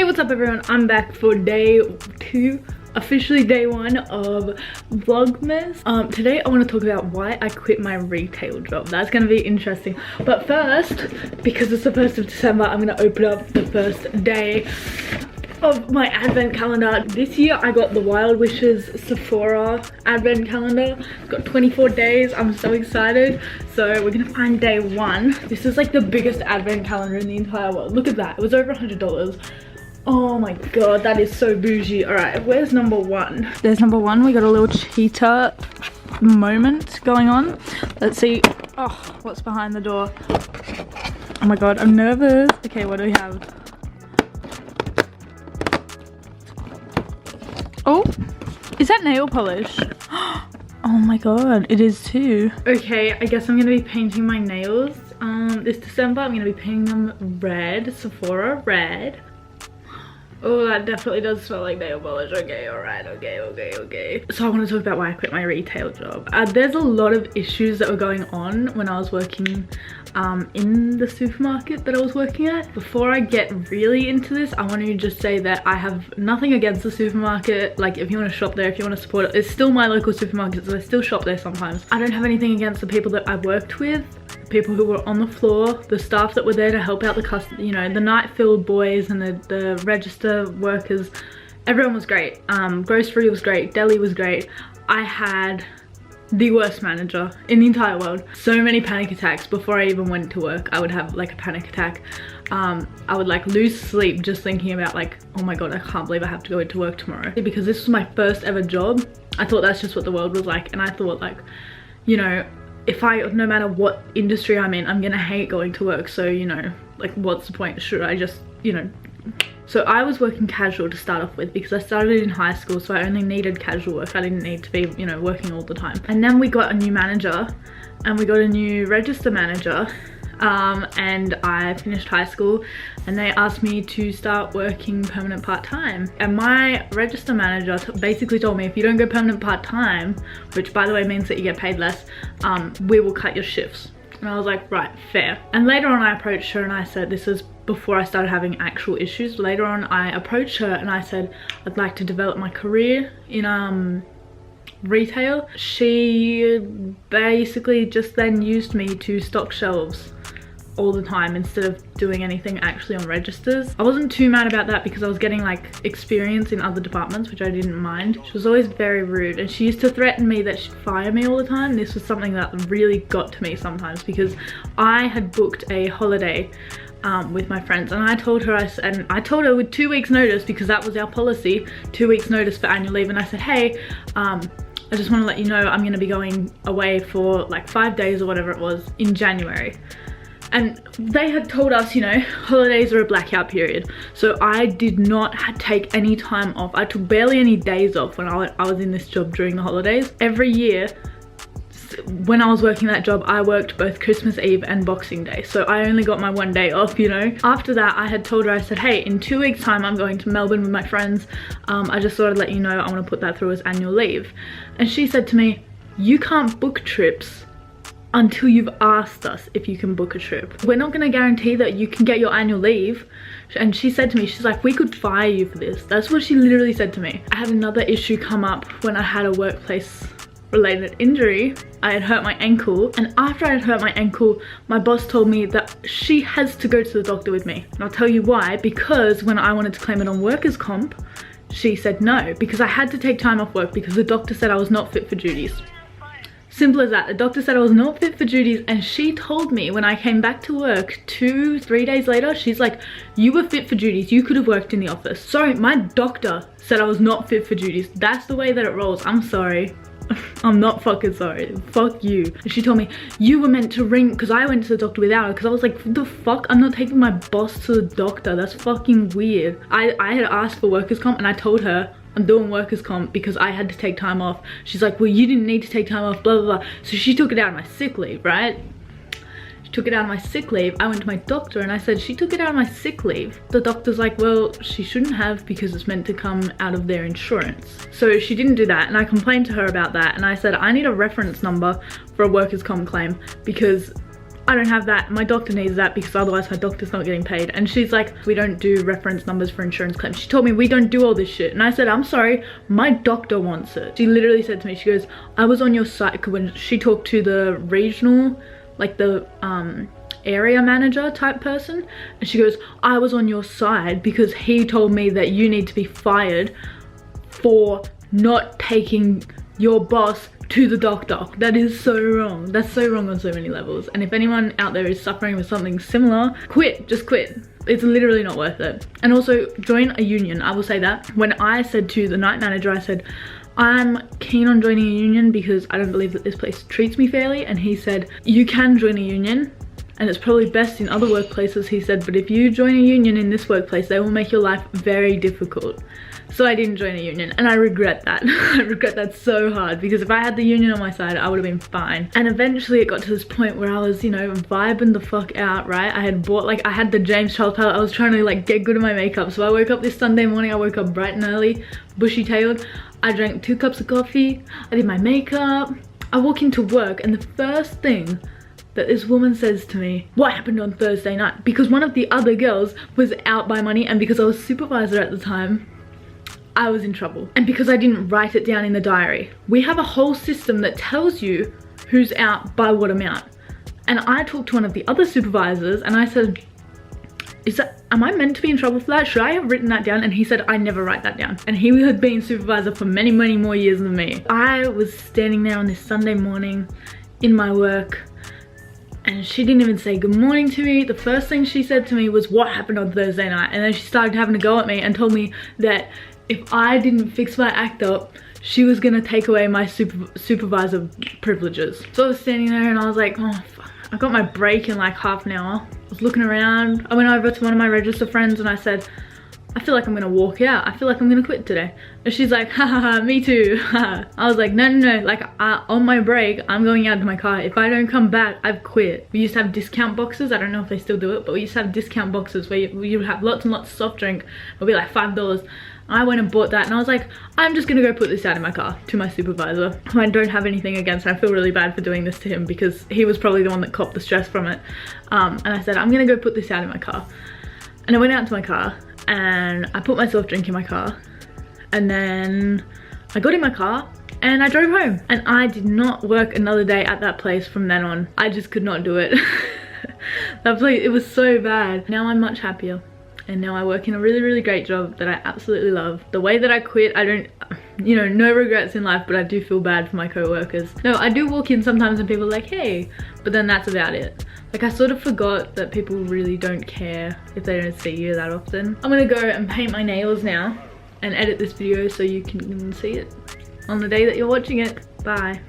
Hey, what's up everyone? I'm back for day 2, officially day 1 of Vlogmas. Today I want to talk about why I quit my retail job. That's going to be interesting. But first, because it's the 1st of December, I'm going to open up the first day of my advent calendar. This year I got the Wild Wishes Sephora advent calendar. It's got 24 days. I'm so excited. So we're gonna find day 1. This is like the biggest advent calendar in the entire world. Look at that. It was over $100. Oh my god, that is so bougie. All right, where's number 1? There's number 1. We got a little cheetah moment going on. Let's see. Oh, what's behind the door? Oh my god, I'm nervous. Okay, what do we have? Oh, is that nail polish? Oh my god, it is too. Okay, I guess I'm gonna be painting my nails. This December I'm gonna be painting them red, Sephora red. Oh, that definitely does smell like nail polish. Okay, alright, okay. So I want to talk about why I quit my retail job. There's a lot of issues that were going on when I was working in the supermarket that I was working at. Before I get really into this, I want to just say that I have nothing against the supermarket. Like, if you want to shop there, if you want to support it, it's still my local supermarket, so I still shop there sometimes. I don't have anything against the people that I worked with, people who were on the floor, the staff that were there to help out the customer, you know, the night filled boys and the register workers. Everyone was great. Grocery was great, deli was great. I had the worst manager in the entire world. So many panic attacks before I even went to work. I would have like a panic attack. I would like lose sleep just thinking about like, oh my god, I can't believe I have to go into work tomorrow. Because this was my first ever job, I thought that's just what the world was like. And I thought, like, you know, no matter what industry I'm in, I'm gonna hate going to work. So, you know, like, what's the point? Should I just, you know. So I was working casual to start off with because I started in high school, so I only needed casual work. I didn't need to be, you know, working all the time. And then we got a new manager and we got a new register manager, and I finished high school and they asked me to start working permanent part-time. And my register manager basically told me, if you don't go permanent part-time, which by the way means that you get paid less, we will cut your shifts. And I was like, right, fair. And later on I approached her and I said, this is before I started having actual issues. Later on I approached her and I said, I'd like to develop my career in retail. She basically just then used me to stock shelves all the time instead of doing anything actually on registers. I wasn't too mad about that because I was getting like experience in other departments, which I didn't mind. She was always very rude and she used to threaten me that she'd fire me all the time. This was something that really got to me sometimes because I had booked a holiday with my friends, and I told her with 2 weeks notice, because that was our policy, 2 weeks notice for annual leave. And I said, hey, I just want to let you know I'm going to be going away for like 5 days or whatever it was in January. And they had told us, you know, holidays are a blackout period. So I did not take any time off. I took barely any days off when I was in this job during the holidays. Every year, when I was working that job, I worked both Christmas Eve and Boxing Day. So I only got my 1 day off, you know. After that, I had told her, I said, hey, in 2 weeks time, I'm going to Melbourne with my friends. I just thought I'd let you know I want to put that through as annual leave. And she said to me, you can't book trips until you've asked us if you can book a trip. We're not going to guarantee that you can get your annual leave. And she said to me, she's like, we could fire you for this. That's what she literally said to me. I had another issue come up when I had a workplace related injury. I had hurt my ankle, and after I had hurt my ankle, my boss told me that she has to go to the doctor with me. And I'll tell you why. Because when I wanted to claim it on workers' comp, she said no, because I had to take time off work because the doctor said I was not fit for duties. Simple as that. The doctor said I was not fit for duties, and she told me when I came back to work 2-3 days later, she's like, you were fit for duties, you could have worked in the office. Sorry, my doctor said I was not fit for duties. That's the way that it rolls. I'm sorry. I'm not fucking sorry. Fuck you. And she told me, you were meant to ring, because I went to the doctor without her, because I was like, what the fuck? I'm not taking my boss to the doctor. That's fucking weird. I had asked for workers' comp and I told her I'm doing workers' comp because I had to take time off. She's like, well, you didn't need to take time off, blah, blah, blah. So she took it out of my sick leave, right? took it out of my sick leave. I went to my doctor and I said, she took it out of my sick leave. The doctor's like, well, she shouldn't have because it's meant to come out of their insurance. So she didn't do that, and I complained to her about that, and I said, I need a reference number for a workers' comp claim because I don't have that. My doctor needs that because otherwise my doctor's not getting paid. And she's like, we don't do reference numbers for insurance claims. She told me we don't do all this shit. And I said, I'm sorry, my doctor wants it. She literally said to me, she goes, I was on your side. When she talked to the regional, like the area manager type person, and she goes, I was on your side because he told me that you need to be fired for not taking your boss to the doctor. That is so wrong. That's so wrong on so many levels. And if anyone out there is suffering with something similar, quit, just quit. It's literally not worth it. And also join a union. I will say that. When I said to the night manager, I said, I'm keen on joining a union because I don't believe that this place treats me fairly. And he said, you can join a union and it's probably best in other workplaces, he said, but if you join a union in this workplace, they will make your life very difficult. So I didn't join a union, and I regret that. I regret that so hard, because if I had the union on my side, I would have been fine. And eventually it got to this point where I was, you know, vibing the fuck out, right? I had bought, like, I had the James Charles palette. I was trying to, like, get good at my makeup. So I woke up this Sunday morning, I woke up bright and early, bushy-tailed. I drank 2 cups of coffee. I did my makeup. I walk into work, and the first thing that this woman says to me, what happened on Thursday night? Because one of the other girls was out by money, and because I was supervisor at the time, I was in trouble. And because I didn't write it down in the diary. We have a whole system that tells you who's out by what amount. And I talked to one of the other supervisors and I said, am I meant to be in trouble for that? Should I have written that down? And he said, I never write that down. And he had been supervisor for many, many more years than me. I was standing there on this Sunday morning in my work, and she didn't even say good morning to me. The first thing she said to me was, what happened on Thursday night? And then she started having to go at me and told me that if I didn't fix my act up, she was gonna take away my supervisor privileges. So I was standing there and I was like, oh fuck. I got my break in like half an hour. I was looking around. I went over to one of my register friends and I said, I feel like I'm gonna walk out. I feel like I'm gonna quit today. And she's like, ha ha ha, me too. I was like, no, no, no. Like, on my break, I'm going out to my car. If I don't come back, I've quit. We used to have discount boxes. I don't know if they still do it, but we used to have discount boxes where you would have lots and lots of soft drink. It'll be like $5. I went and bought that and I was like, I'm just gonna go put this out in my car to my supervisor, who I don't have anything against. And I feel really bad for doing this to him because he was probably the one that copped the stress from it. And I said, I'm gonna go put this out in my car. And I went out to my car and I put my soft drink in my car, and then I got in my car and I drove home, and I did not work another day at that place from then on. I just could not do it. That place, it was so bad. Now I'm much happier, and now I work in a really, really great job that I absolutely love. The way that I quit, I don't, you know, no regrets in life, but I do feel bad for my co-workers. No, I do walk in sometimes and people are like, hey, but then that's about it. Like, I sort of forgot that people really don't care if they don't see you that often. I'm gonna go and paint my nails now and edit this video so you can see it on the day that you're watching it. Bye.